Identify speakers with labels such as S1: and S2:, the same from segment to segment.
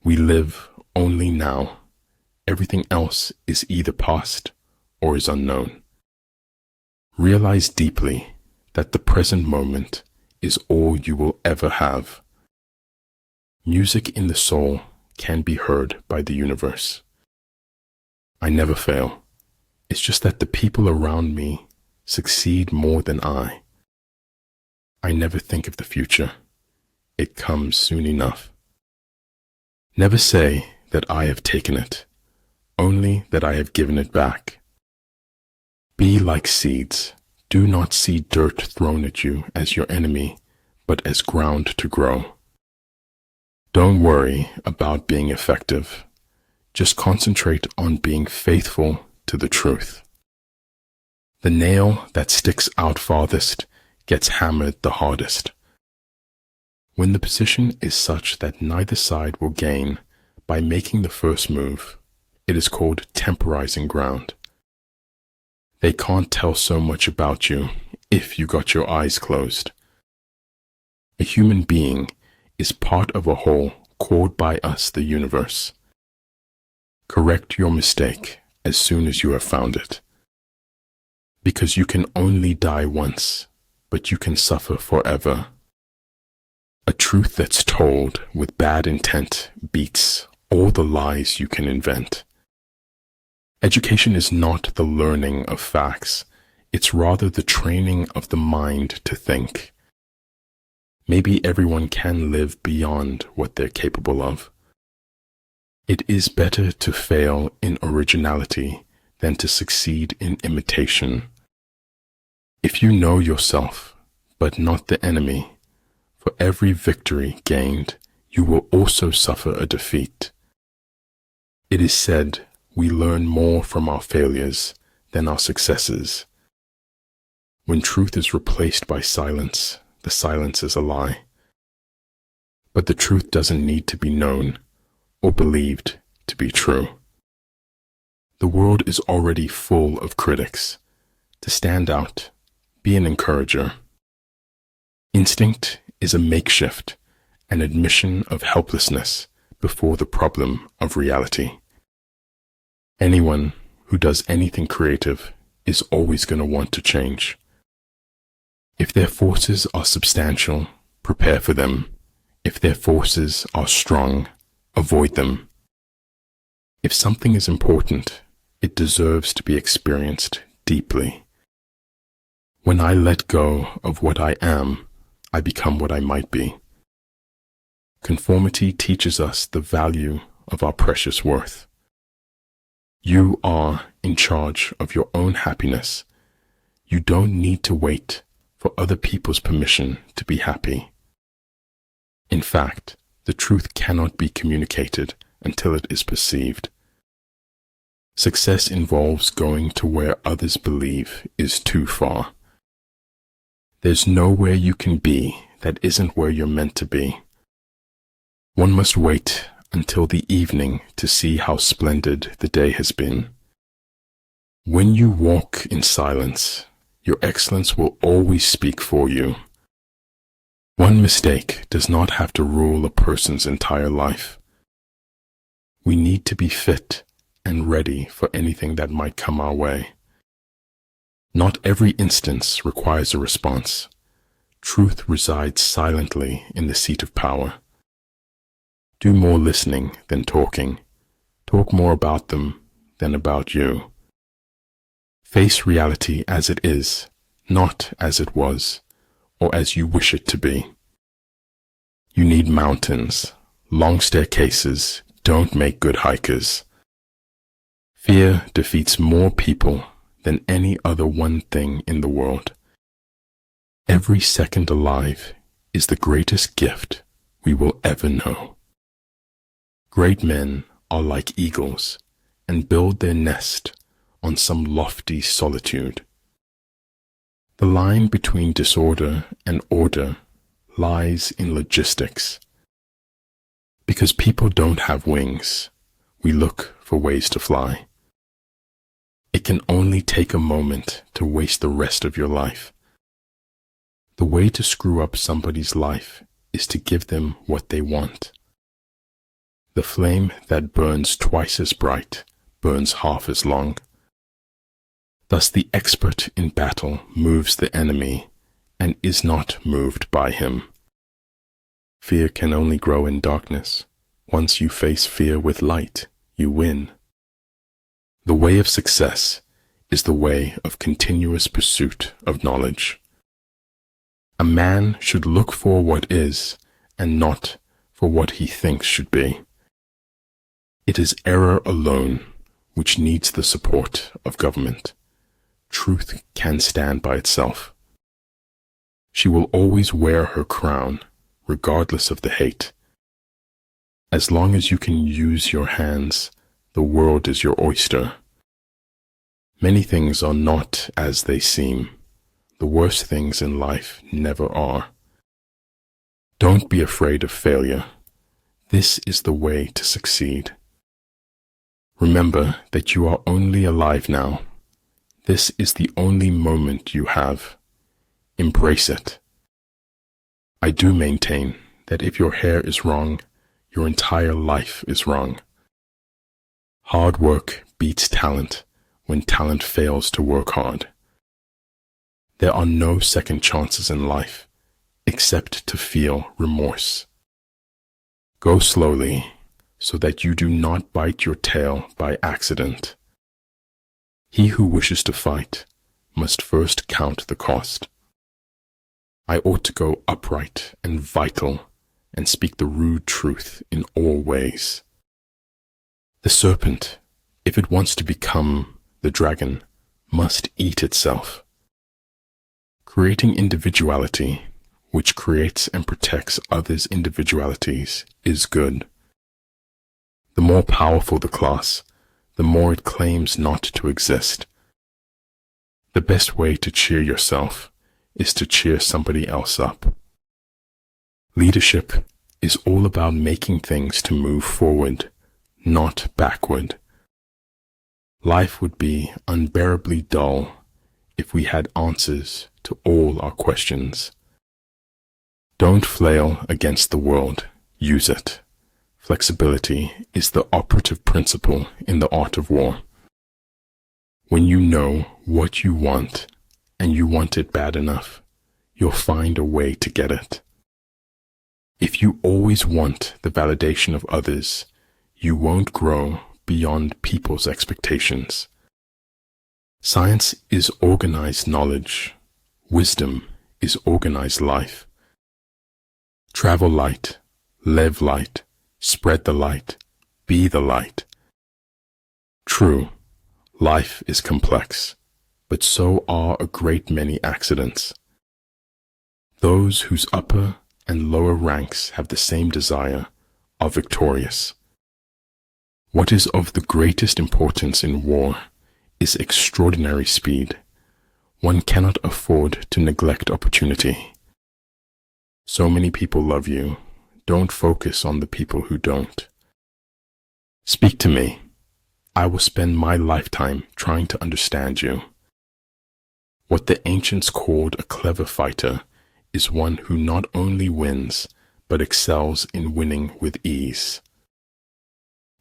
S1: We live only now. Everything else is either past or is unknown. Realize deeply that the present moment is all you will ever have. Music in the soul can be heard by the universe. I never fail. It's just that the people around me succeed more than I. I never think of the future. It comes soon enough. Never say that I have taken it, only that I have given it back. Be like seeds. Do not see dirt thrown at you as your enemy, but as ground to grow. Don't worry about being effective. Just concentrate on being faithful to the truth. The nail that sticks out farthest gets hammered the hardest. When the position is such that neither side will gain by making the first move, it is called temporizing ground. They can't tell so much about you if you got your eyes closed. A human being is part of a whole called by us the universe. Correct your mistake as soon as you have found it. Because you can only die once, but you can suffer forever. A truth that's told with bad intent beats all the lies you can invent. Education is not the learning of facts, it's rather the training of the mind to think. Maybe everyone can live beyond what they're capable of. It is better to fail in originality than to succeed in imitation. If you know yourself, but not the enemy, for every victory gained, you will also suffer a defeat. It is said, we learn more from our failures than our successes. When truth is replaced by silence, the silence is a lie. But the truth doesn't need to be known or believed to be true. The world is already full of critics. To stand out, be an encourager. Instinct is a makeshift, an admission of helplessness before the problem of reality. Anyone who does anything creative is always going to want to change. If their forces are substantial, prepare for them. If their forces are strong, avoid them. If something is important, it deserves to be experienced deeply. When I let go of what I am, I become what I might be. Conformity teaches us the value of our precious worth. You are in charge of your own happiness. You don't need to wait for other people's permission to be happy. In fact, the truth cannot be communicated until it is perceived. Success involves going to where others believe is too far. There's nowhere you can be that isn't where you're meant to be. One must wait until the evening to see how splendid the day has been. When you walk in silence, your excellence will always speak for you. One mistake does not have to rule a person's entire life. We need to be fit and ready for anything that might come our way. Not every instance requires a response. Truth resides silently in the seat of power. Do more listening than talking. Talk more about them than about you. Face reality as it is, not as it was, or as you wish it to be. You need mountains. Long staircases don't make good hikers. Fear defeats more people than any other one thing in the world. Every second alive is the greatest gift we will ever know. Great men are like eagles and build their nest on some lofty solitude. The line between disorder and order lies in logistics. Because people don't have wings, we look for ways to fly. It can only take a moment to waste the rest of your life. The way to screw up somebody's life is to give them what they want. The flame that burns twice as bright burns half as long. Thus the expert in battle moves the enemy and is not moved by him. Fear can only grow in darkness. Once you face fear with light, you win. The way of success is the way of continuous pursuit of knowledge. A man should look for what is and not for what he thinks should be. It is error alone which needs the support of government. Truth can stand by itself. She will always wear her crown, regardless of the hate. As long as you can use your hands, the world is your oyster. Many things are not as they seem. The worst things in life never are. Don't be afraid of failure. This is the way to succeed. Remember that you are only alive now. This is the only moment you have. Embrace it. I do maintain that if your hair is wrong, your entire life is wrong. Hard work beats talent when talent fails to work hard. There are no second chances in life except to feel remorse. Go slowly so that you do not bite your tail by accident. He who wishes to fight must first count the cost. I ought to go upright and vital and speak the rude truth in all ways. The serpent, if it wants to become the dragon, must eat itself. Creating individuality, which creates and protects others' individualities, is good. The more powerful the class, the more it claims not to exist. The best way to cheer yourself is to cheer somebody else up. Leadership is all about making things to move forward, not backward. Life would be unbearably dull if we had answers to all our questions. Don't flail against the world, use it. Flexibility is the operative principle in the art of war. When you know what you want, and you want it bad enough, you'll find a way to get it. If you always want the validation of others, you won't grow beyond people's expectations. Science is organized knowledge. Wisdom is organized life. Travel light, live light, spread the light, be the light. True, life is complex, but so are a great many accidents. Those whose upper and lower ranks have the same desire are victorious. What is of the greatest importance in war is extraordinary speed. One cannot afford to neglect opportunity. So many people love you. Don't focus on the people who don't. Speak to me. I will spend my lifetime trying to understand you. What the ancients called a clever fighter is one who not only wins, but excels in winning with ease.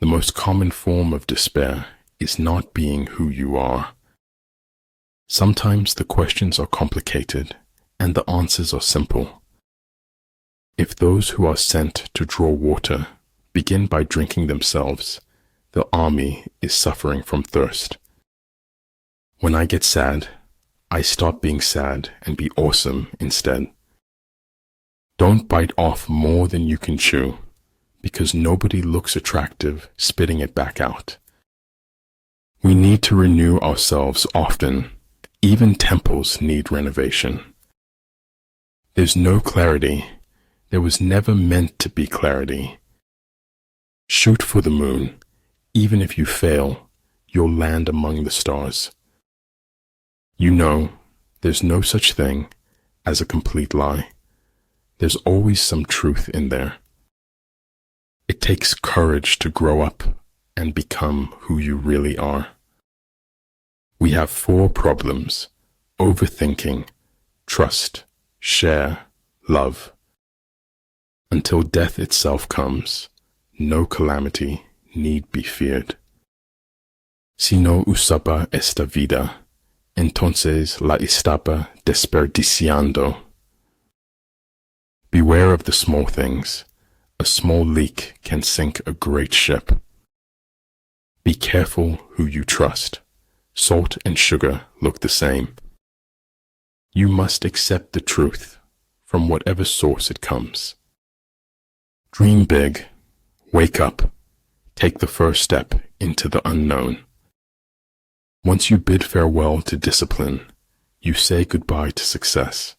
S1: The most common form of despair is not being who you are. Sometimes the questions are complicated and the answers are simple. If those who are sent to draw water begin by drinking themselves, the army is suffering from thirst. When I get sad, I stop being sad and be awesome instead. Don't bite off more than you can chew, because nobody looks attractive spitting it back out. We need to renew ourselves often. Even temples need renovation. There's no clarity. There was never meant to be clarity. Shoot for the moon. Even if you fail, you'll land among the stars. You know, there's no such thing as a complete lie. There's always some truth in there. It takes courage to grow up and become who you really are. We have 4 problems: overthinking, trust, share, love. Until death itself comes, no calamity need be feared. Si no usaba esta vida, entonces la estaba desperdiciando. Beware of the small things. A small leak can sink a great ship. Be careful who you trust. Salt and sugar look the same. You must accept the truth from whatever source it comes. Dream big. Wake up. Take the first step into the unknown. Once you bid farewell to discipline, you say goodbye to success.